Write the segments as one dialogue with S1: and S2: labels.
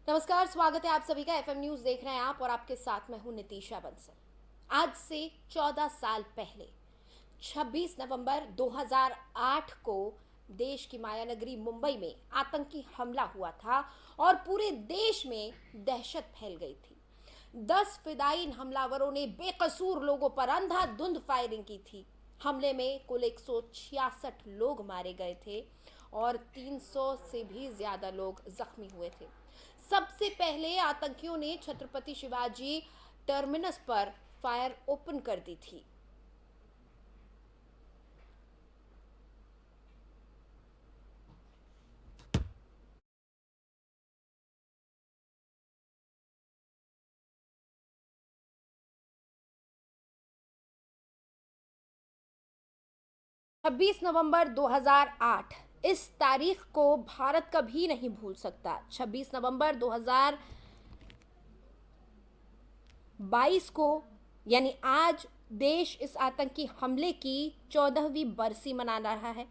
S1: नमस्कार, स्वागत है आप सभी का। एफएम न्यूज देख रहे हैं आप और आपके साथ मैं हूं नितीशा बंसल। आज से 14 साल पहले 26 नवंबर 2008 को देश की माया नगरी मुंबई में आतंकी हमला हुआ था और पूरे देश में दहशत फैल गई थी। 10 फिदायीन हमलावरों ने बेकसूर लोगों पर अंधाधुंध फायरिंग की थी। हमले में कुल 166 लोग मारे गए थे और 300 से भी ज्यादा लोग जख्मी हुए थे। सबसे पहले आतंकियों ने छत्रपति शिवाजी टर्मिनस पर फायर ओपन कर दी थी। 26 नवंबर 2008 इस तारीख को भारत कभी नहीं भूल सकता। 26 नवंबर 2022 को यानी आज देश इस आतंकी हमले की 14वीं बरसी मना रहा है,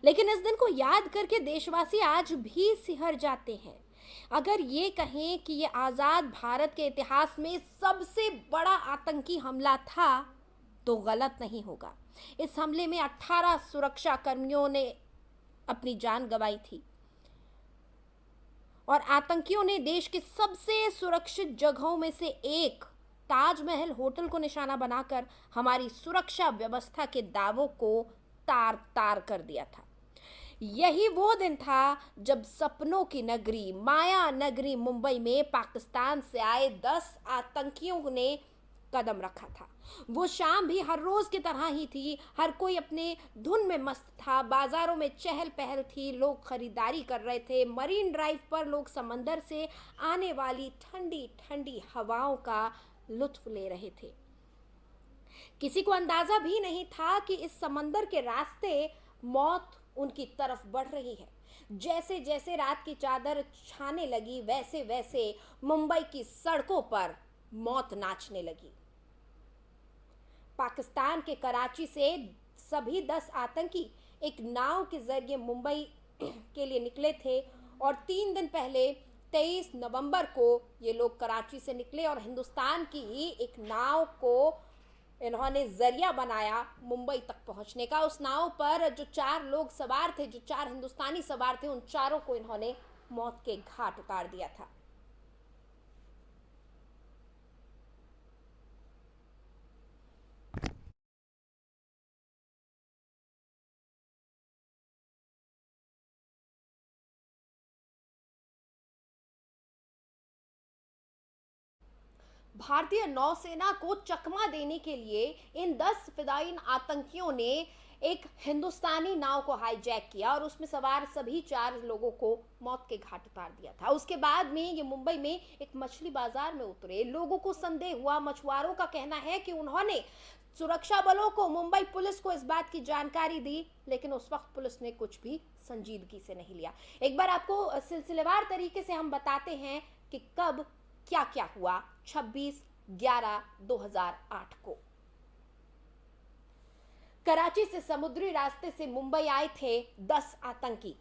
S1: लेकिन इस दिन को याद करके देशवासी आज भी सिहर जाते हैं। अगर ये कहें कि ये आज़ाद भारत के इतिहास में सबसे बड़ा आतंकी हमला था तो गलत नहीं होगा। इस हमले में 18 सुरक्षा कर्मियों ने अपनी जान गंवाई थी और आतंकियों ने देश के सबसे सुरक्षित जगहों में से एक ताजमहल होटल को निशाना बनाकर हमारी सुरक्षा व्यवस्था के दावों को तार तार कर दिया था। यही वो दिन था जब सपनों की नगरी माया नगरी मुंबई में पाकिस्तान से आए 10 आतंकियों ने कदम रखा था। वो शाम भी हर रोज की तरह ही थी। हर कोई अपने धुन में मस्त था। बाजारों में चहल पहल थी, लोग खरीदारी कर रहे थे। मरीन ड्राइव पर लोग समंदर से आने वाली ठंडी ठंडी हवाओं का लुत्फ ले रहे थे। किसी को अंदाजा भी नहीं था कि इस समंदर के रास्ते मौत उनकी तरफ बढ़ रही है। जैसे जैसे रात की चादर छाने लगी, वैसे वैसे मुंबई की सड़कों पर मौत नाचने लगी। पाकिस्तान के कराची से सभी 10 आतंकी एक नाव के जरिए मुंबई के लिए निकले थे और 3 दिन पहले 23 नवंबर को ये लोग कराची से निकले और हिंदुस्तान की ही एक नाव को इन्होंने जरिया बनाया मुंबई तक पहुंचने का। उस नाव पर जो 4 लोग सवार थे, जो 4 हिंदुस्तानी सवार थे, उन चारों को इन्होंने मौत के घाट उतार दिया था। भारतीय नौसेना को चकमा देने के लिए इन 10 फिदायीन आतंकियों ने एक हिंदुस्तानी नाव को हाईजैक किया और उसमें सवार सभी 4 लोगों को मौत के घाट उतार दिया था। उसके बाद में ये मुंबई में एक मछली बाजार में उतरे। लोगों को संदेह हुआ। मछुआरों का कहना है कि उन्होंने सुरक्षा बलों को, मुंबई पुलिस को इस बात की जानकारी दी, लेकिन उस वक्त पुलिस ने कुछ भी संजीदगी से नहीं लिया। एक बार आपको सिलसिलेवार तरीके से हम बताते हैं कि कब क्या क्या हुआ। 26/11/2008 को कराची से समुद्री रास्ते से मुंबई आए थे 10 आतंकी।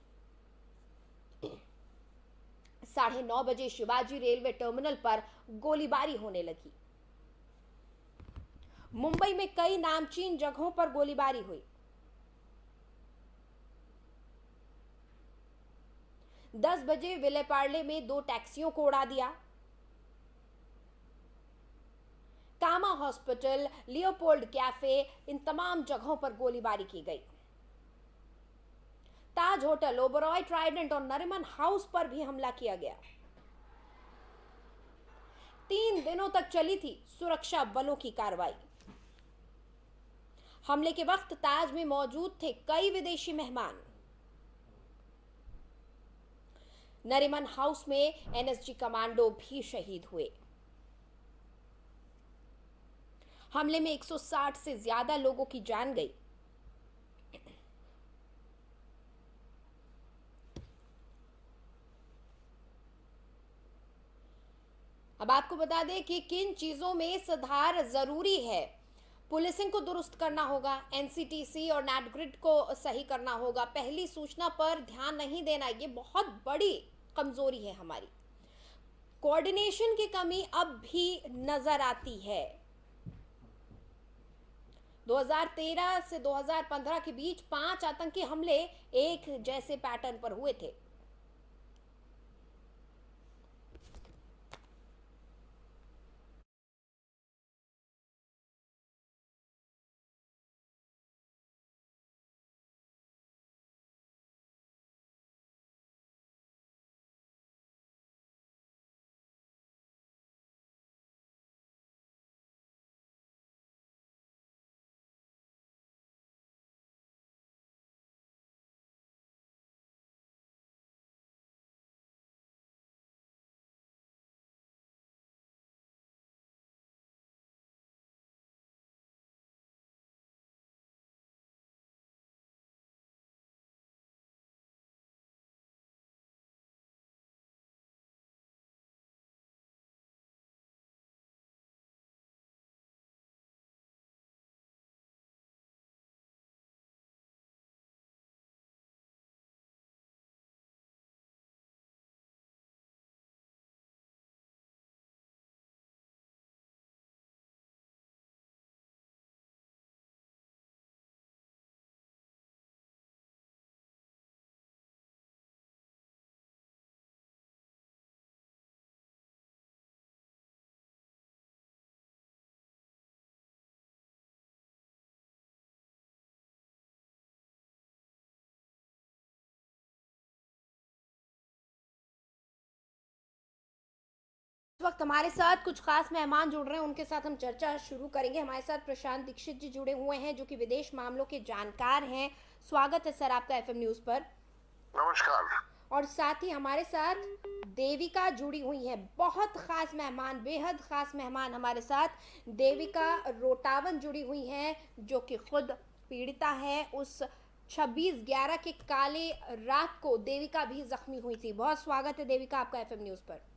S1: 9:30 बजे शिवाजी रेलवे टर्मिनल पर गोलीबारी होने लगी। मुंबई में कई नामचीन जगहों पर गोलीबारी हुई। 10 बजे विले पार्ले में 2 टैक्सियों को उड़ा दिया। कामा हॉस्पिटल, लियोपोल्ड कैफे, इन तमाम जगहों पर गोलीबारी की गई। ताज होटल, ओबरॉय ट्राइडेंट और नरिमन हाउस पर भी हमला किया गया। 3 दिनों तक चली थी सुरक्षा बलों की कार्रवाई। हमले के वक्त ताज में मौजूद थे कई विदेशी मेहमान। नरिमन हाउस में एनएसजी कमांडो भी शहीद हुए। हमले में 160 से ज्यादा लोगों की जान गई। अब आपको बता दें कि किन चीजों में सुधार जरूरी है। पुलिसिंग को दुरुस्त करना होगा, एनसीटीसी और नेटग्रिड को सही करना होगा। पहली सूचना पर ध्यान नहीं देना, ये बहुत बड़ी कमजोरी है हमारी। कोऑर्डिनेशन की कमी अब भी नजर आती है। 2013 से 2015 के बीच 5 आतंकी हमले एक जैसे पैटर्न पर हुए थे। इस वक्त हमारे साथ कुछ खास मेहमान जुड़ रहे हैं, उनके साथ हम चर्चा शुरू करेंगे। हमारे साथ प्रशांत दीक्षित जी जुड़े हुए हैं, जो कि विदेश मामलों के जानकार हैं। स्वागत है सर आपका एफएम न्यूज पर।
S2: नमस्कार।
S1: और साथ ही हमारे साथ देविका जुड़ी हुई है, बहुत खास मेहमान, बेहद खास मेहमान हमारे साथ देविका रोटावन जुड़ी हुई हैं, जो कि खुद पीड़िता है। उस 26/11 के काले रात को देविका भी जख्मी हुई थी। बहुत स्वागत है देविका आपका एफएम न्यूज पर।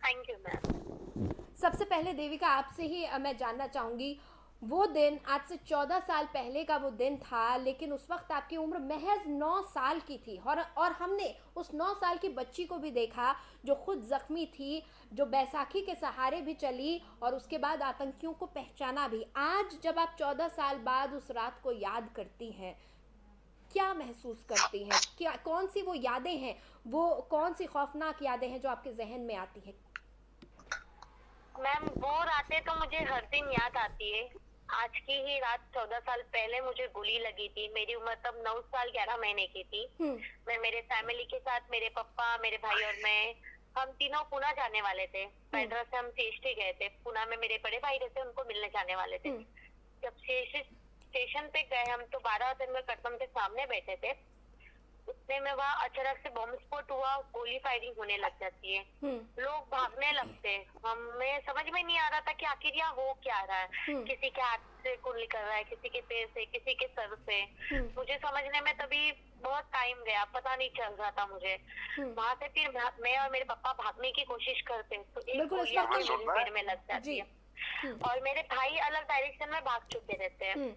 S3: Thank you ma'am.
S1: सबसे पहले देविका आपसे ही मैं जानना चाहूंगी, वो दिन आज से 14 साल पहले का वो दिन था, लेकिन उस वक्त आपकी उम्र महज 9 साल की थी और हमने उस 9 साल की बच्ची को भी देखा जो खुद जख्मी थी, जो बैसाखी के सहारे भी चली और उसके बाद आतंकियों को पहचाना भी। आज जब आप 14 साल बाद उस रात को याद करती हैं, क्या महसूस करती हैं? क्या कौन सी वो यादें हैं, वो कौन सी खौफनाक यादें हैं जो आपके जहन में आती हैं?
S3: मैम वो रातें तो मुझे हर दिन याद आती है। आज की ही रात 14 साल पहले मुझे गोली लगी थी। मेरी उम्र तब 9 साल 11 महीने की थी। मैं मेरे फैमिली के साथ, मेरे पापा, मेरे भाई और मैं, हम तीनों पुणे जाने वाले थे। बांद्रा से हम सीएसटी गए थे। पुणे में मेरे बड़े भाई रहते, उनको मिलने जाने वाले थे। जब स्टेशन पे गए हम तो 12 दिन में कटम के सामने बैठे थे। उतने में वहाँ अचानक से बम स्फोट हुआ, गोली फायरिंग होने लग जाती है। लोग भागने लगते हैं। हमें समझ में नहीं आ रहा था कि आखिर यहाँ हो क्या रहा है। किसी के हाथ से खून निकल रहा है, किसी के पैर से, किसी के सर से। मुझे समझने में तभी बहुत टाइम गया, पता नहीं चल रहा था मुझे। वहाँ से फिर मैं और मेरे पापा भागने की कोशिश करते हैं तो एक गोली आके मेरे पैर में लग जाती है और मेरे भाई अलग डायरेक्शन में भाग चुके रहते हैं।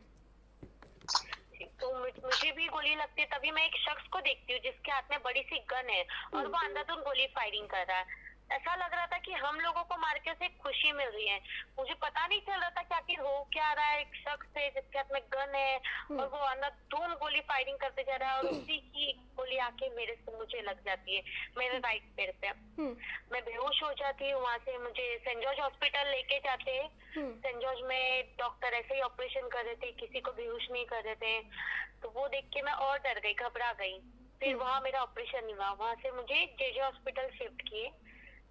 S3: तो मुझे भी गोली लगती है। तभी मैं एक शख्स को देखती हूँ जिसके हाथ में बड़ी सी गन है और वो अंधाधुंध गोली फायरिंग कर रहा है। ऐसा लग रहा था कि हम लोगों को मार के उसे खुशी मिल रही है। मुझे पता नहीं चल रहा था कि आखिर हो क्या रहा है। एक शख्स है जिसके हाथ में गन है और वो अंधाधुंध गोली फायरिंग करते जा रहा है और उसी की गोली आके मेरे से मुझे लग जाती है, मेरे राइट पैर पे। मैं बेहोश हो जाती हूँ। वहाँ से मुझे सेंट जॉर्ज हॉस्पिटल लेके जाते हैं। सेंट जॉर्ज में डॉक्टर ऐसे ही ऑपरेशन कर रहे थे, किसी को बेहोश नहीं कर रहे थे। तो वो देख के मैं और डर गई, घबरा गई। फिर वहाँ मेरा ऑपरेशन हुआ। वहाँ से मुझे जेजे हॉस्पिटल शिफ्ट किए।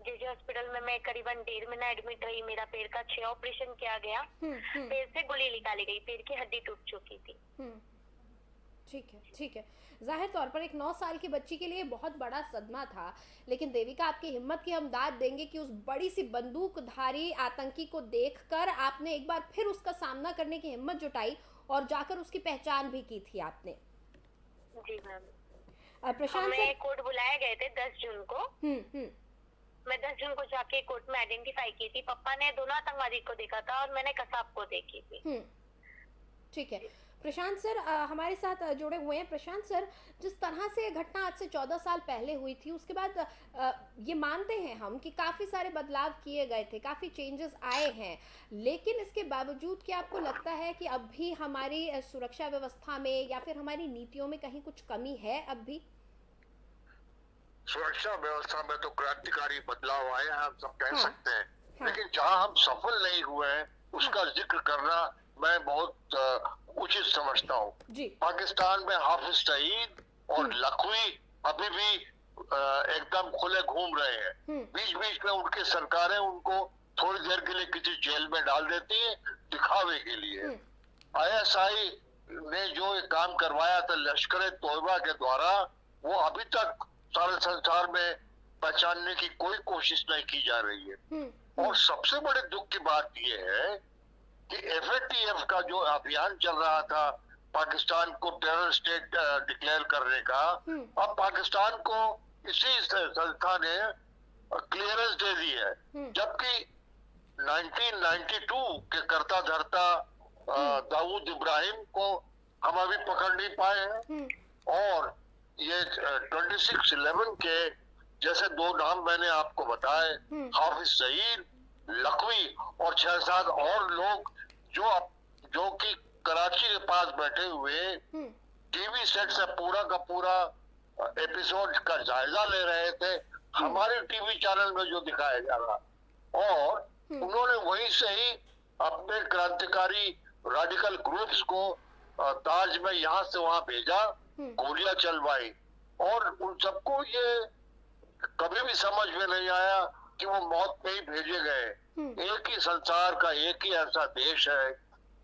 S3: जेजे हॉस्पिटल में मैं करीबन 1.5 महीना एडमिट रही। मेरा पैर का 6 ऑपरेशन किया गया। पैर से गोली निकाली गई, पैर की हड्डी टूट चुकी थी।
S1: ठीक है, ठीक है। जाहिर तौर पर एक 9 साल की बच्ची के लिए बहुत बड़ा सदमा था, लेकिन देविका आपकी हिम्मत की हम दाद देंगे कि उस बड़ी सी बंदूकधारी आतंकी को देखकर आपने एक बार फिर उसका सामना करने की हिम्मत जुटाई और जाकर उसकी पहचान भी की थी आपने।
S3: जी मैम।
S1: प्रशांत
S3: हमें कोर्ट बुलाए गए थे 10 जून को। मैं 10 जून को जाके कोर्ट में आइडेंटिफाई की थी। पापा ने दोनों आतंकवादी को देखा था और मैंने कसाब को देखी थी।
S1: ठीक है। प्रशांत सर हमारे साथ जुड़े हुए हैं। प्रशांत सर, जिस तरह से घटना आज से 14 साल पहले हुई थी, उसके बाद ये मानते हैं हम कि काफ़ी सारे बदलाव किए गए थे, काफ़ी चेंजेस आए हैं, लेकिन इसके बावजूद क्या आपको लगता है कि अब भी हमारी सुरक्षा व्यवस्था में या फिर हमारी नीतियों में कहीं कुछ कमी है अब भी?
S2: सुरक्षा व्यवस्था में तो क्रांतिकारी बदलाव आए हैं, हम सब कह सकते हैं।
S1: हाँ।
S2: लेकिन जहां हम सफल नहीं हुए हैं उसका जिक्र करना मैं बहुत उचित समझता हूँ। पाकिस्तान में हाफिज सईद और लखवी अभी भी एकदम खुले घूम रहे हैं। बीच बीच में उनकी सरकारें उनको थोड़ी देर के लिए किसी जेल में डाल देती है दिखावे के लिए। ISI ने जो एक काम करवाया था लश्कर तोयबा के द्वारा, वो अभी तक सारे संसार में पहचानने की कोई कोशिश नहीं की जा रही है। और सबसे बड़े दुख की बात यह है कि FATF का जो अभियान चल रहा था पाकिस्तान को टेरर स्टेट डिक्लेयर करने का, अब पाकिस्तान को इसी संस्था ने क्लियरेंस दे दी है, जबकि 1992 के करता धरता दाऊद इब्राहिम को हम अभी पकड़ नहीं पाए हैं। और ये 26/11 के जैसे दो नाम मैंने आपको बताए, हाफिज सईद, लखवी और 6-7 और लोग जो कि कराची के पास बैठे हुए टीवी सेट से पूरा का पूरा एपिसोड का जायजा ले रहे थे, हमारे टीवी चैनल में जो दिखाया जा रहा, और उन्होंने वहीं से ही अपने क्रांतिकारी रेडिकल ग्रुप्स को ताज में यहाँ से वहां भेजा, गोलियां चलवाई, और उन सबको ये कभी भी समझ में नहीं आया कि वो मौत में ही भेजे गए। एक ही संसार का एक ही ऐसा देश है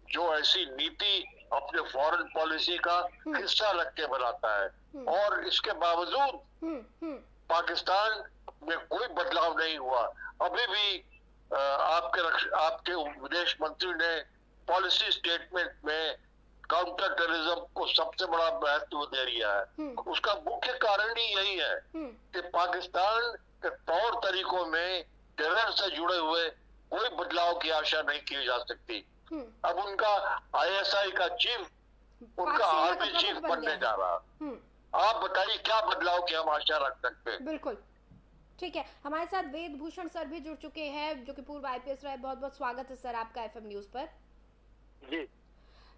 S2: जो ऐसी नीति अपने फॉरेन पॉलिसी का हिस्सा रख के बनाता है, और इसके बावजूद पाकिस्तान में कोई बदलाव नहीं हुआ। अभी भी आपके विदेश मंत्री ने पॉलिसी स्टेटमेंट में काउंटर टेररिज्म को सबसे बड़ा महत्व दे दिया है। उसका मुख्य कारण ही यही है कि पाकिस्तान के तौर तरीकों में टेरर से जुड़े हुए कोई बदलाव की आशा नहीं की जा सकती। अब उनका ISI का चीफ, उनका आर्मी चीफ बनने जा रहा। आप बताइए क्या बदलाव की हम आशा रख सकते हैं?
S1: बिल्कुल ठीक है। हमारे साथ वेद भूषण सर भी जुड़ चुके हैं, जो कि पूर्व IPS रहे। बहुत बहुत स्वागत है सर आपका FM न्यूज पर।
S2: जी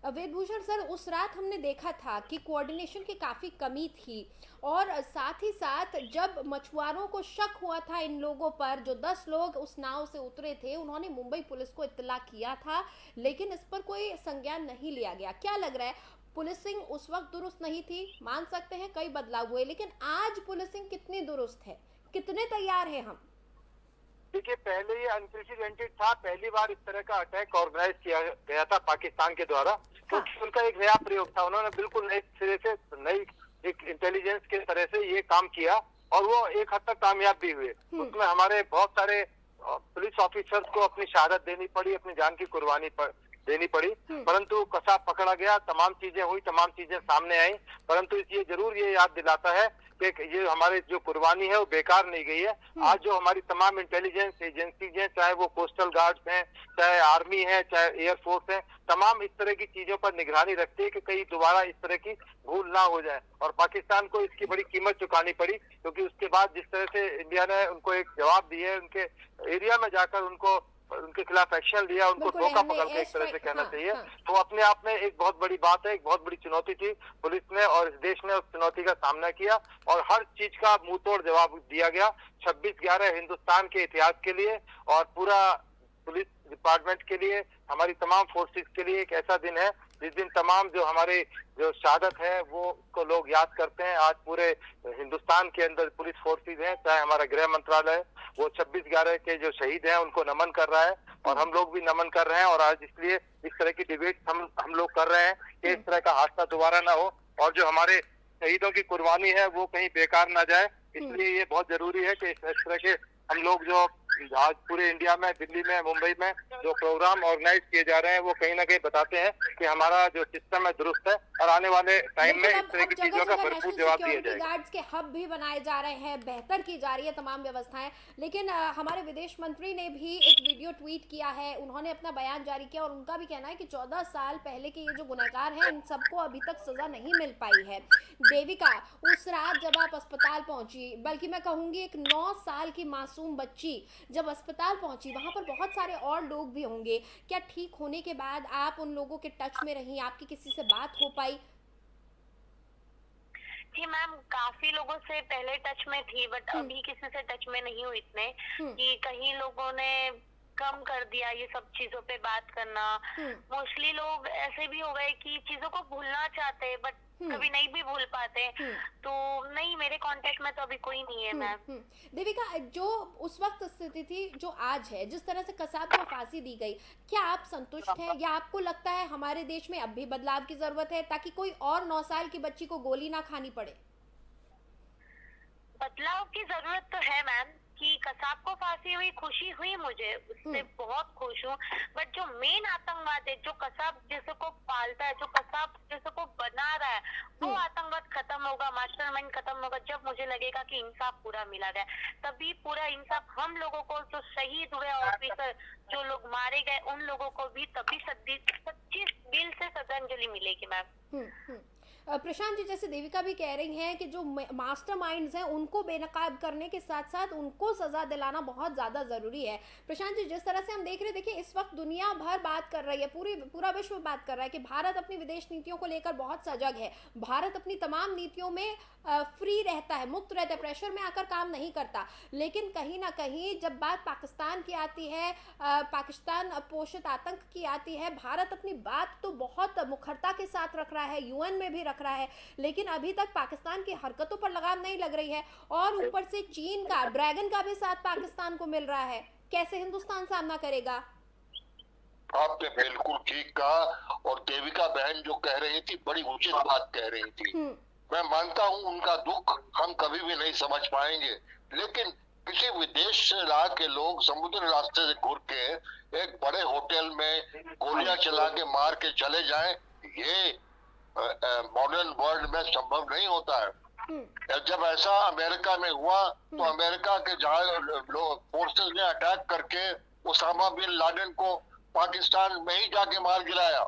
S1: वेद भूषण सर, उस रात हमने देखा था कि कोऑर्डिनेशन की काफ़ी कमी थी, और साथ ही साथ जब मछुआरों को शक हुआ था इन लोगों पर, जो 10 लोग उस नाव से उतरे थे, उन्होंने मुंबई पुलिस को इत्तला किया था, लेकिन इस पर कोई संज्ञान नहीं लिया गया। क्या लग रहा है, पुलिसिंग उस वक्त दुरुस्त नहीं थी? मान सकते हैं कई बदलाव हुए, लेकिन आज पुलिसिंग कितनी दुरुस्त है, कितने तैयार हैं हम?
S4: देखिए, पहले ये अनप्रेसिडेंटेड था, पहली बार इस तरह का अटैक ऑर्गेनाइज किया गया था पाकिस्तान के द्वारा, क्योंकि उनका एक नया प्रयोग था। उन्होंने बिल्कुल नए सिरे से, नई एक इंटेलिजेंस के तरह से ये काम किया, और वो एक हद तक कामयाब भी हुए। उसमें हमारे बहुत सारे पुलिस ऑफिसर्स को अपनी शहादत देनी पड़ी, अपनी जान की कुर्बानी देनी पड़ी, परंतु कसाब पकड़ा गया, तमाम चीजें हुई, तमाम चीजें सामने आई। परंतु ये जरूर ये याद दिलाता है कि ये हमारे जो कुर्बानी है वो बेकार नहीं गई है। आज जो हमारी तमाम इंटेलिजेंस एजेंसीज हैं, चाहे वो कोस्टल गार्ड्स हैं, चाहे आर्मी है, चाहे एयरफोर्स है, तमाम इस तरह की चीजों पर निगरानी रखती है कि कहीं दोबारा इस तरह की भूल ना हो जाए। और पाकिस्तान को इसकी बड़ी कीमत चुकानी पड़ी, क्योंकि उसके बाद जिस तरह से इंडिया ने उनको एक जवाब दिया, उनके एरिया में जाकर उनके खिलाफ एक्शन लिया, उनको धोखा पकड़ के एक तरह से कहना चाहिए, तो अपने आप में एक बहुत बड़ी बात है, एक बहुत बड़ी चुनौती थी। पुलिस ने और इस देश ने उस चुनौती का सामना किया, और हर चीज का मुंह तोड़ जवाब दिया गया। 26/11 हिंदुस्तान के इतिहास के लिए और पूरा पुलिस डिपार्टमेंट के लिए, हमारी तमाम फोर्सेस के लिए एक ऐसा दिन है जिस दिन तमाम जो हमारे जो शहादत है वो को लोग याद करते हैं। आज पूरे हिंदुस्तान के अंदर पुलिस फोर्सेस हैं, चाहे हमारा गृह मंत्रालय, वो 26/11 के जो शहीद हैं उनको नमन कर रहा है, और हम लोग भी नमन कर रहे हैं। और आज इसलिए इस तरह की डिबेट हम लोग कर रहे हैं कि इस तरह का हादसा दोबारा ना हो, और जो हमारे शहीदों की कुर्बानी है वो कहीं बेकार ना जाए। इसलिए ये बहुत जरूरी है कि इस तरह के हम लोग जो आज पूरे इंडिया में, दिल्ली में, मुंबई में जो प्रोग्राम ऑर्गेनाइज किए जा रहे हैं वो कहीं ना कहीं बताते हैं कि हमारा जो सिस्टम है दुरुस्त है और आने वाले टाइम में इस तरह की चीजों का भरपूर जवाब दिया जाएगा।
S1: गार्ड्स के हब भी बनाए जा रहे हैं, बेहतर की जा रही है तमाम व्यवस्थाएं। लेकिन हमारे विदेश मंत्री ने भी एक वीडियो ट्वीट किया है, उन्होंने अपना बयान जारी किया और उनका भी कहना है कि 14 साल पहले के ये जो गुनहगार हैं इन सबको अभी तक सजा नहीं मिल पाई है। देविका, उस रात जब आप अस्पताल पहुंची, बल्कि मैं कहूंगी एक 9 साल की मासूम बच्ची जब अस्पताल पहुंची, वहां पर बहुत सारे और लोग भी होंगे, क्या ठीक होने के बाद आप उन लोगों के टच में रही, आपकी किसी से बात हो पाई?
S3: जी मैम, काफी लोगों से पहले टच में थी, बट अभी किसी से टच में नहीं हुई इतने कि कहीं लोगों ने कम कर दिया ये सब चीजों पे बात करना। मोस्टली लोग ऐसे भी हो गए कि चीजों को भूलना चाहते हैं बट कभी नहीं भी भूल पाते। तो नहीं, मेरे कांटेक्ट में तो अभी कोई नहीं है मैम।
S1: देविका, जो उस वक्त स्थिति थी जो आज है, जिस तरह से कसाब को फांसी दी गई, क्या आप संतुष्ट हैं या आपको लगता है हमारे देश में अब भी बदलाव की जरूरत है ताकि कोई और 9 साल की बच्ची को गोली ना खानी पड़े?
S3: बदलाव की जरूरत तो है मैम कि कसाब को फांसी हुई, खुशी हुई मुझे, उससे बहुत खुश हूँ। बट जो मेन आतंकवाद है, जो कसाब जैसे को पालता है, जो कसाब जैसे को बना रहा है, वो आतंकवाद खत्म होगा, मास्टरमाइंड खत्म होगा जब मुझे लगेगा कि इंसाफ पूरा मिला गया। तभी पूरा इंसाफ हम लोगों को, जो शहीद हुए ऑफिसर, जो लोग मारे गए, उन लोगों को भी तभी सच्ची दिल से श्रद्धांजलि मिलेगी मैम।
S1: प्रशांत जी, जैसे देविका भी कह रही हैं कि जो मास्टरमाइंड्स हैं उनको बेनकाब करने के साथ साथ उनको सजा दिलाना बहुत ज़्यादा ज़रूरी है। प्रशांत जी, जिस तरह से हम देख रहे हैं, देखिए इस वक्त दुनिया भर बात कर रही है, पूरा विश्व बात कर रहा है कि भारत अपनी विदेश नीतियों को लेकर बहुत सजग है, भारत अपनी तमाम नीतियों में फ्री रहता है, मुक्त रहता है, प्रेशर में आकर काम नहीं करता। लेकिन कहीं ना कहीं जब बात पाकिस्तान की आती है, पाकिस्तान पोषित आतंक की आती है, भारत अपनी बात तो बहुत मुखरता के साथ रख रहा है, यूएन में भी रख रहा है, लेकिन अभी तक पाकिस्तान की हरकतों पर लगाम नहीं लग रही है। और ऊपर से चीन का ड्रैगन का भी साथ पाकिस्तान को मिल रहा है, कैसे हिंदुस्तान सामना करेगा?
S2: आपने बिल्कुल ठीक कहा, और देविका बहन जो कह रही थी बड़ी उचित बात कह रही थी। मैं मानता हूं उनका दुख हम कभी भी नहीं समझ पाएंगे, लेकिन किसी विदेश से ला के लोग समुद्र रास्ते से घुर के एक बड़े होटल में गोलियां चला के मार के चले जाएं, ये मॉडर्न वर्ल्ड में संभव नहीं होता है। जब ऐसा अमेरिका में हुआ तो अमेरिका के फोर्सेस ने अटैक करके ओसामा बिन लादेन को पाकिस्तान में ही जाके मार गिराया।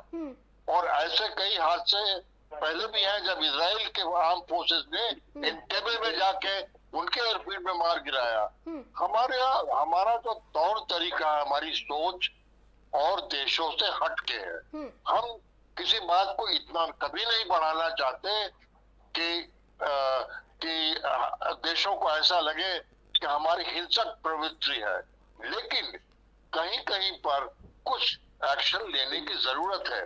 S2: और ऐसे कई हादसे पहले भी हैं जब इजराइल के आर्म फोर्सेस ने एंटेबे में जाके उनके एयरफील्ड में मार गिराया। हमारा जो तौर तरीका, हमारी सोच और देशों से हटके है। हम किसी बात को इतना कभी नहीं बढ़ाना चाहते कि देशों को ऐसा लगे कि हमारी हिंसक प्रवृत्ति है, लेकिन कहीं कहीं पर कुछ एक्शन लेने की जरूरत है।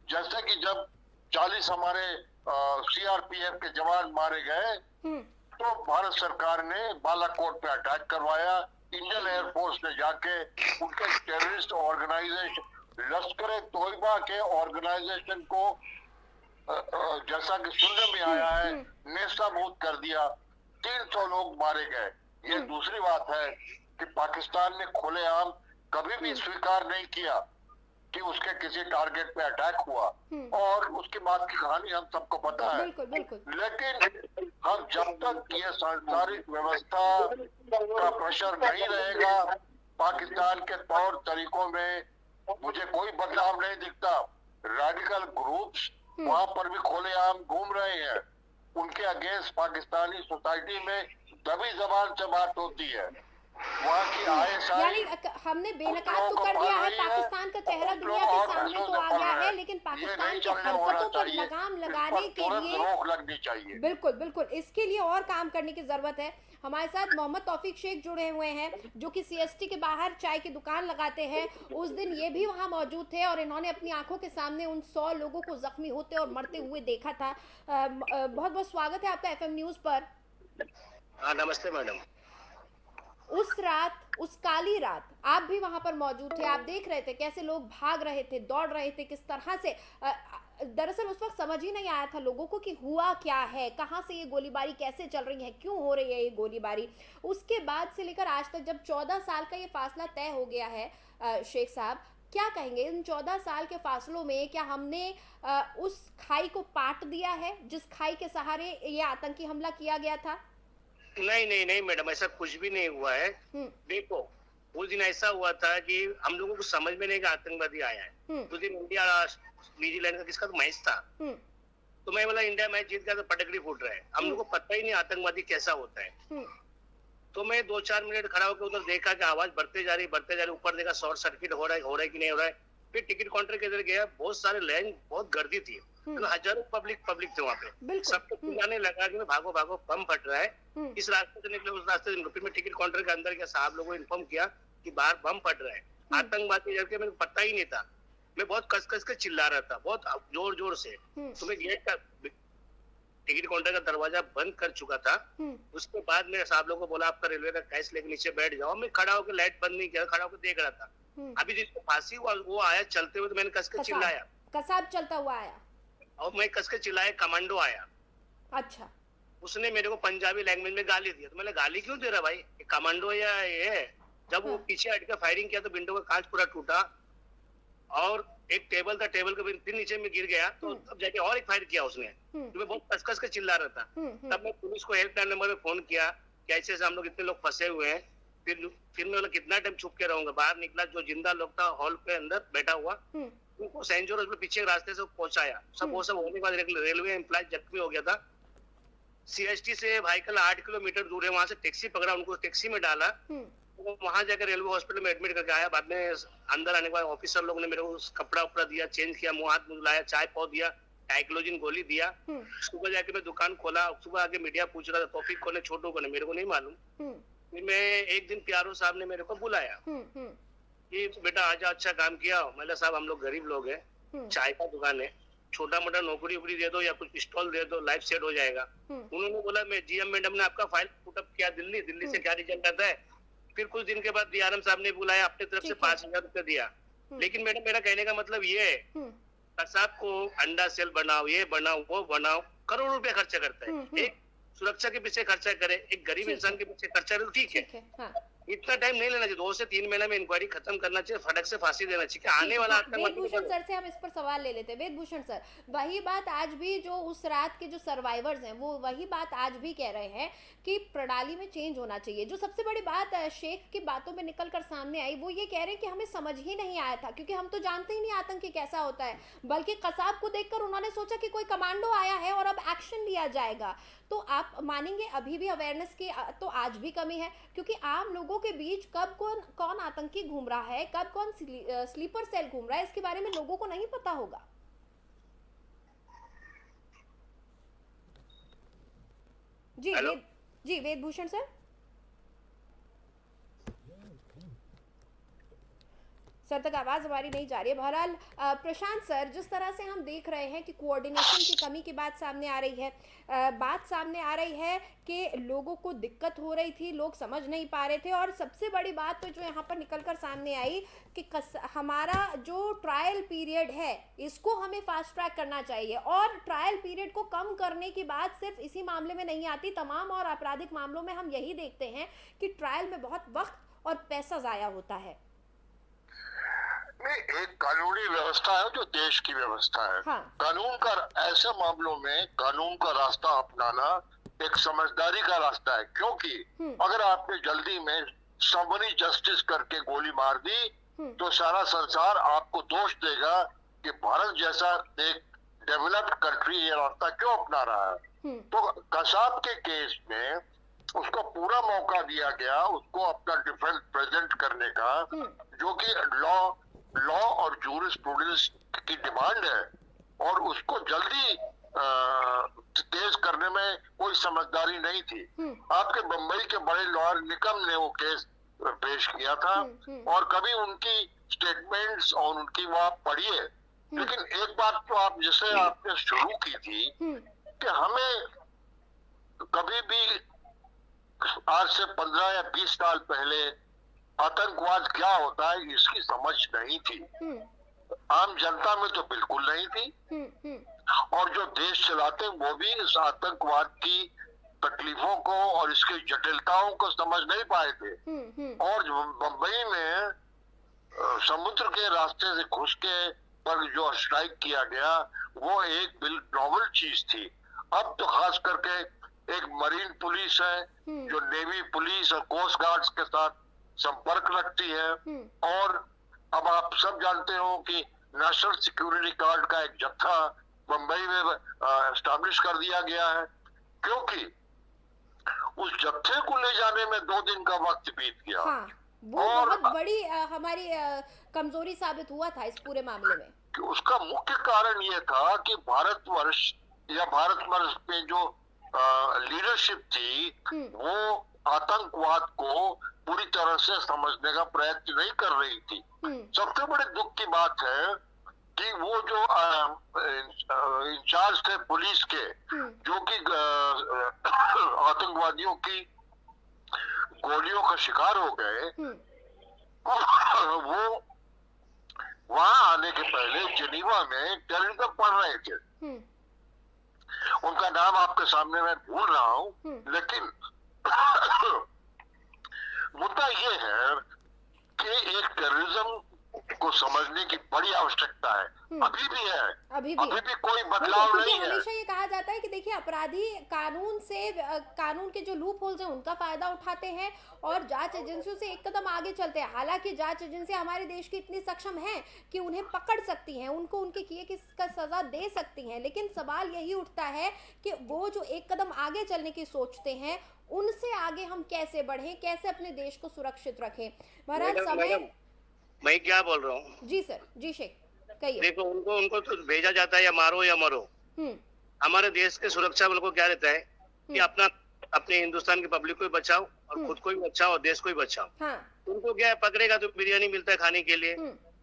S2: जैसे कि जब 40 हमारे सीआरपीएफ के जवान मारे गए तो भारत सरकार ने बालाकोट पे अटैक करवाया, इंडियन एयरफोर्स ने जाके उनके टेररिस्ट ऑर्गेनाइजेशन लश्कर तोयबा के ऑर्गेनाइजेशन को जैसा कि सुनने में आया है नेस्तनाबूद कर दिया, 300 लोग मारे गए। ये दूसरी बात है कि पाकिस्तान ने खुलेआम कभी भी स्वीकार नहीं किया कि उसके किसी टारगेट पे अटैक हुआ, और उसके बाद की कहानी हम सबको पता है। लेकिन हम जब तक ये सांसारिक व्यवस्था का प्रेशर नहीं रहेगा, पाकिस्तान के तौर तरीकों में मुझे कोई बदलाव नहीं दिखता। रेडिकल ग्रुप्स वहां पर भी खुलेआम घूम रहे हैं, उनके अगेंस्ट पाकिस्तानी सोसाइटी में दबी जबान से बात होती है। वहाँ की
S1: यानी हमने बेनकाब तो कर दिया है, पाकिस्तान का चेहरा दुनिया के सामने तो आ गया है, लेकिन पाकिस्तान की हरकतों पर लगाम लगाने के लिए
S2: रोक लगनी चाहिए।
S1: बिल्कुल इसके लिए और काम करने की जरूरत है। हमारे साथ मोहम्मद तौफीक शेख जुड़े हुए हैं, जो कि सीएसटी के बाहर चाय की दुकान लगाते हैं। उस दिन ये भी वहाँ मौजूद थे और इन्होंने अपनी आंखों के सामने उन 100 लोगों को जख्मी होते और मरते हुए देखा था। बहुत बहुत स्वागत है आपका FM न्यूज पर।
S5: हाँ, नमस्ते मैडम।
S1: उस रात, उस काली रात आप भी वहां पर मौजूद थे, आप देख रहे थे कैसे लोग भाग रहे थे, दौड़ रहे थे, किस तरह से दरअसल उस वक्त समझ ही नहीं आया था लोगों को कि हुआ क्या है, कहाँ से ये गोलीबारी कैसे चल रही है, क्यों हो रही है ये गोलीबारी। उसके बाद से लेकर आज तक जब 14 साल का ये फासला तय हो गया है, शेख साहब क्या कहेंगे इन 14 साल के फासलों में? क्या हमने उस खाई को पाट दिया है जिस खाई के सहारे ये आतंकी हमला किया गया था?
S5: नहीं नहीं नहीं मैडम, ऐसा कुछ भी नहीं हुआ है। देखो, उस दिन ऐसा हुआ था कि हम लोगों को समझ में नहीं कि आतंकवादी आया है। उस दिन इंडिया न्यूजीलैंड का किसका तो मैच था, तो मैं बोला इंडिया मैच जीत गया तो पटकड़ी फूट रहा है, हम लोग को पता ही नहीं आतंकवादी कैसा होता है। तो मैं 2-4 मिनट खड़ा होकर उधर देखा कि आवाज बढ़ते जा रही, ऊपर देखा शॉर्ट सर्किट हो रहा है कि नहीं हो रहा है। फिर टिकट काउंटर के इधर गया, बहुत सारे लाइन, बहुत गर्दी थी, तो हजारों पब्लिक थे वहाँ पे। सबको चिल्लाने लगा कि भागो भागो, बम फट रहा है, इस रास्ते से निकले उस रास्ते से निकले। फिर मैं टिकट काउंटर के अंदर गया, साहब लोगों को इन्फॉर्म किया कि बाहर बम फट रहा है, आतंकवादी करके मेरे को पता ही नहीं था। मैं बहुत कस के चिल्ला रहा था, बहुत जोर से। तो मैं गेट का टिकट काउंटर का दरवाजा बंद कर चुका था। उसके बाद मेरे साहब लोगों को बोला आपका रेलवे का कैश लेके नीचे बैठ जाओ। मैं खड़ा होकर लाइट बंद नहीं किया, खड़ा होकर देख रहा था। अभी जिसको फांसी हुआ वो आया चलते हुए, तो मैंने कस के चिल्लाया,
S1: कसाब चलता हुआ आया
S5: और मैं कस के चिल्लाया, कमांडो आया।
S1: अच्छा,
S5: उसने मेरे को पंजाबी लैंग्वेज में गाली दिया। तो मैंने गाली क्यों दे रहा भाई, कमांडो या ये? जब वो पीछे हट के फायरिंग किया तो विंडो का कांच पूरा टूटा, और एक टेबल था, टेबल के फिर नीचे में गिर गया। तो तब जाके और एक फायर किया उसने। तो मैं बहुत कस के चिल्ला रहा था। तब मैं पुलिस को हेल्पलाइन नंबर पे फोन किया कि ऐसे हम लोग इतने लोग फंसे हुए हैं। फिर मैं बोला कितना टाइम छुप के रहूंगा। बाहर निकला, जो जिंदा लोग था हॉल के अंदर बैठा हुआ, उनको सेंट जॉर्ज में पीछे रास्ते से पहुंचाया। वो सब होने के बाद रेलवे एम्प्लॉय जख्मी हो गया था। CST से व्हीकल 8 किलोमीटर दूर है, वहां से टैक्सी पकड़ा, उनको टैक्सी में डाला, वहां जाकर रेलवे हॉस्पिटल में एडमिट करके आया। बाद में अंदर आने के बाद ऑफिसर लोग ने मेरे को कपड़ा उपड़ा दिया, चेंज किया, मुंह हाथ मिलाया, चाय पाव दिया, टाइक्लोजिन गोली दिया। सुबह जाके मैं दुकान खोला, सुबह आके मीडिया पूछ रहा था तौफीक को ने, छोटू को ने, मेरे को नहीं मालूम। फिर मैं एक दिन प्यारो साहब ने मेरे को बुलाया कि बेटा आज अच्छा काम किया। मैंने साहब हम लोग गरीब लोग हैं, चाय का दुकान है, छोटा मोटा नौकरी वोकरी दे दो या कुछ स्टॉल दे दो, लाइफ सेट हो जाएगा। उन्होंने बोला मैं GM मैडम ने आपका फाइल पुटअप किया दिल्ली से क्या रिजल्ट आता है। फिर कुछ दिन के बाद DRM साहब ने बुलाया, अपनी तरफ से 5,000 रुपए दिया। लेकिन मैडम मेरा कहने का मतलब ये है, कसाब को अंडा सेल बनाओ, ये बनाओ, वो बनाओ, करोड़ रुपए खर्चा करता है। एक सुरक्षा के पीछे खर्चा करे, एक गरीब इंसान के पीछे खर्चा करे तो ठीक है। इतना टाइम नहीं लेना चाहिए, 2 से 3 महीने में इंक्वायरी खत्म करना चाहिए, फटक से फांसी देना चाहिए। आने वाला
S1: वेदभूषण सर से हम इस पर सवाल ले लेते हैं। वेदभूषण सर, वही बात आज भी जो उस रात के जो सर्वाइवर्स हैं वो वही बात आज भी कह रहे हैं कि प्रणाली में चेंज होना चाहिए। जो सबसे बड़ी बात शेख की बातों में निकल कर सामने आई वो ये कह रहे हैं कि हमें समझ ही नहीं आया था, क्योंकि हम तो जानते ही नहीं आतंकी कैसा होता है, बल्कि कसाब को देखकर उन्होंने सोचा कि कोई कमांडो आया है और अब एक्शन लिया जाएगा। तो आप मानेंगे अभी भी अवेयरनेस की तो आज भी कमी है, क्योंकि आम लोगों के बीच कब कौन आतंकी घूम रहा है, कब कौन स्लीपर सेल घूम रहा है, इसके बारे में लोगों को नहीं पता होगा। जी वेदभूषण सर, सर तक आवाज हमारी नहीं जा रही है। बहरहाल प्रशांत सर, जिस तरह से हम देख रहे हैं कि कोऑर्डिनेशन की कमी की बात सामने आ रही है, कि लोगों को दिक्कत हो रही थी, लोग समझ नहीं पा रहे थे, और सबसे बड़ी बात तो जो यहाँ पर निकलकर सामने आई कि हमारा जो ट्रायल पीरियड है इसको हमें फास्ट ट्रैक करना चाहिए, और ट्रायल पीरियड को कम करने की बात सिर्फ इसी मामले में नहीं आती, तमाम और आपराधिक मामलों में हम यही देखते हैं कि ट्रायल में बहुत वक्त और पैसा ज़ाया होता है।
S2: नहीं, एक कानूनी व्यवस्था है जो देश की व्यवस्था है। हाँ। कानून का ऐसे मामलों में कानून का रास्ता अपनाना एक समझदारी का रास्ता है, क्योंकि अगर आपने जल्दी में समरी जस्टिस करके गोली मार दी तो सारा संसार आपको दोष देगा कि भारत जैसा एक डेवलप्ड कंट्री ये रास्ता क्यों अपना रहा है। तो कसाब के केस में उसको पूरा मौका दिया गया उसको अपना डिफेंस प्रेजेंट करने का, जो कि लॉ और जूरिस्प्रूडेंस की डिमांड है, और उसको जल्दी तेज करने में कोई समझदारी नहीं थी। आपके बंबई के बड़े लॉयर निकम ने वो केस पेश किया था, और कभी उनकी स्टेटमेंट्स और उनकी वो आप पढ़िए। लेकिन एक बात तो आप जिसे आपने शुरू की थी कि हमें कभी भी आज से 15 या 20 साल पहले आतंकवाद क्या होता है इसकी समझ नहीं थी। आम जनता में तो बिल्कुल नहीं थी, और जो देश चलाते वो भी इस आतंकवाद की तकलीफों को और इसकी जटिलताओं को समझ नहीं पाए थे। और बम्बई में समुद्र के रास्ते से घुस के पर जो स्ट्राइक किया गया वो एक बिल्कुल नॉवल चीज थी। अब तो खास करके एक मरीन पुलिस है जो नेवी पुलिस और कोस्ट गार्ड्स के साथ संपर्क रखती है, और अब आप सब जानते हो कि नेशनल सिक्योरिटी गार्ड का एक जत्था मुंबई में एस्टैब्लिश कर दिया गया है, क्योंकि उस जत्थे को ले जाने में 2 दिन का वक्त बीत गया।
S1: हाँ, वो
S2: और
S1: बहुत बड़ी हमारी कमजोरी साबित हुआ था इस पूरे मामले में।
S2: उसका मुख्य कारण ये था कि भारतवर्ष में जो लीडरशिप थी वो आतंकवाद को पूरी तरह से समझने का प्रयत्न नहीं कर रही थी। सबसे बड़े दुख की बात है कि वो जो इंचार्ज थे पुलिस के, जो कि आतंकवादियों की गोलियों का शिकार हो गए, वो वहां आने के पहले जिनीवा में टेररिज्म पढ़ रहे थे। उनका नाम आपके सामने मैं भूल रहा हूँ, लेकिन मुद्दा ये है कि एक टेररिज्म को समझने की बड़ी आवश्यकता है, अभी भी है, अभी भी कोई बदलाव नहीं है।
S1: हमेशा ये कहा जाता है कि देखिए अपराधी कानून के जो लूप होल्स हैं उनका फायदा उठाते हैं और जांच एजेंसियों से एक कदम आगे चलते हैं। हालांकि जांच एजेंसियां हमारे देश की इतनी सक्षम हैं कि उन्हें पकड़ सकती हैं, उनको उनके किए की सजा दे सकती हैं, लेकिन सवाल यही उठता है कि वो जो एक कदम आगे चलने की सोचते हैं उनसे आगे हम कैसे बढ़ें, कैसे अपने देश को सुरक्षित रखें। महाराज समय
S5: मैं क्या बोल रहा हूँ?
S1: जी सर, जी शेख कहिए।
S5: देखो उनको तो भेजा जाता है या मारो या मरो। हमारे देश के सुरक्षा बल को क्या रहता है कि अपने हिंदुस्तान की पब्लिक को भी बचाओ और खुद को भी बचाओ और देश को भी बचाओ। उनको क्या है, पकड़ेगा तो बिरयानी मिलता है खाने के लिए,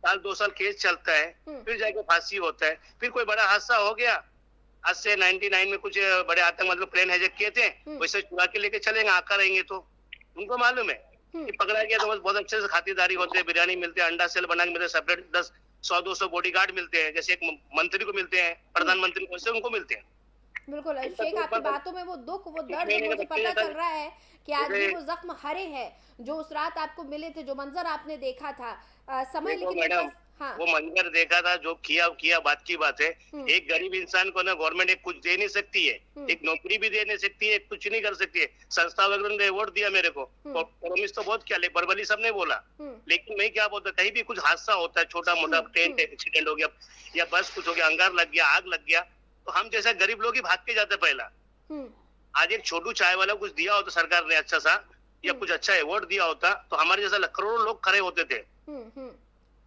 S5: साल 2 साल केस चलता है, फिर जाके फांसी होता है, फिर कोई बड़ा हादसा हो गया। आज से 99 में कुछ बड़े आतंकवादी प्लेन हाईजैक किए थे, वैसे चुरा के लेके चलेंगे, आकर रहेंगे तो उनको मालूम है कि पकड़ा गया तो बस बहुत अच्छे से खातिरदारी होते हैं, बिरयानी मिलते हैं, अंडा सेल बना के मिलते हैं, सेपरेट 100-200 बॉडीगार्ड मिलते हैं, जैसे एक मंत्री को मिलते हैं, प्रधानमंत्री को, वैसे उनको मिलते हैं।
S1: बिल्कुल शेख, आपकी बातों में वो दुख, वो दर्द मुझे पता चल रहा है कि आज भी वो जख्म हरे हैं जो उस रात आपको मिले थे, जो मंजर आपने देखा था। समय लेकिन
S5: वो मंजर देखा था, जो किया बात की बात है। एक गरीब इंसान को ना गवर्नमेंट एक कुछ दे नहीं सकती है, एक नौकरी भी दे नहीं सकती है, कुछ नहीं कर सकती है। संस्था वगैरह ने अवार्ड दिया मेरे को, प्रॉमिस तो बहुत किया, बरबली सब ने बोला, लेकिन मैं क्या बोलता, कहीं भी कुछ हादसा होता है, छोटा मोटा ट्रेन एक्सीडेंट हो गया या बस कुछ हो गया, अंगार लग गया, आग लग गया, तो हम जैसा गरीब लोग ही भाग के जाते पहला। आज एक छोटू चाय वाला कुछ दिया होता सरकार ने अच्छा सा, या कुछ अच्छा अवार्ड दिया होता, तो हमारे जैसा करोड़ों लोग खड़े होते थे,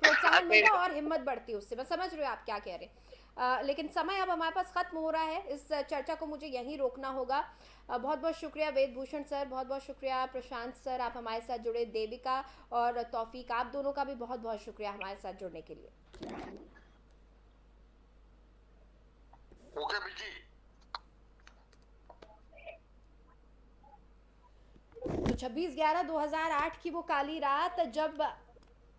S1: प्रोत्साहन मिलता और हिम्मत बढ़ती उससे। मैं समझ रही हूँ आप क्या कह रहे, लेकिन समय अब हमारे पास खत्म हो रहा है, इस चर्चा को मुझे यहीं रोकना होगा। बहुत बहुत शुक्रिया वेदभूषण सर, बहुत बहुत शुक्रिया प्रशांत सर, आप हमारे साथ जुड़े। देविका और तौफीक, आप दोनों का भी बहुत बहुत शुक्रिया हमारे साथ जुड़ने के लिए।
S2: Okay busy.
S1: तो 26/11/2008 की वो काली रात जब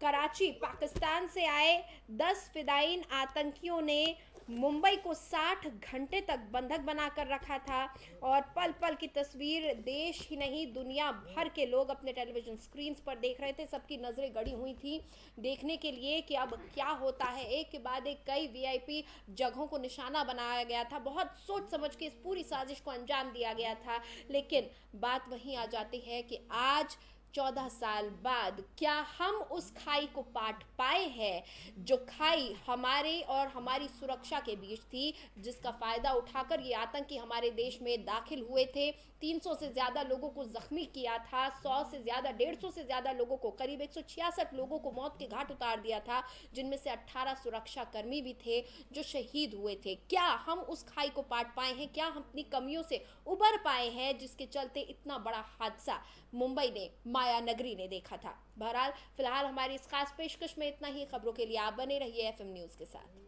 S1: कराची पाकिस्तान से आए 10 फिदायीन आतंकियों ने मुंबई को 60 घंटे तक बंधक बनाकर रखा था, और पल पल की तस्वीर देश ही नहीं दुनिया भर के लोग अपने टेलीविजन स्क्रीन्स पर देख रहे थे। सबकी नज़रें गड़ी हुई थी देखने के लिए कि अब क्या होता है। एक के बाद एक कई वीआईपी जगहों को निशाना बनाया गया था, बहुत सोच समझ के इस पूरी साजिश को अंजाम दिया गया था। लेकिन बात वहीं आ जाती है कि आज 14 साल बाद क्या हम उस खाई को पाट पाए हैं, जो खाई हमारे और हमारी सुरक्षा के बीच थी, जिसका फायदा उठाकर ये आतंकी हमारे देश में दाखिल हुए थे। 300 से ज्यादा लोगों को जख्मी किया था, 100 से ज्यादा 150 से ज्यादा लोगों को, करीब 166 लोगों को मौत के घाट उतार दिया था, जिनमें से 18 सुरक्षा कर्मी भी थे जो शहीद हुए थे। क्या हम उस खाई को पाट पाए हैं? क्या हम अपनी कमियों से उबर पाए हैं जिसके चलते इतना बड़ा हादसा मुंबई ने, माया नगरी ने देखा था? बहरहाल फिलहाल हमारी इस खास पेशकश में इतना ही। खबरों के लिए आप बने रहिए FM न्यूज़ के साथ।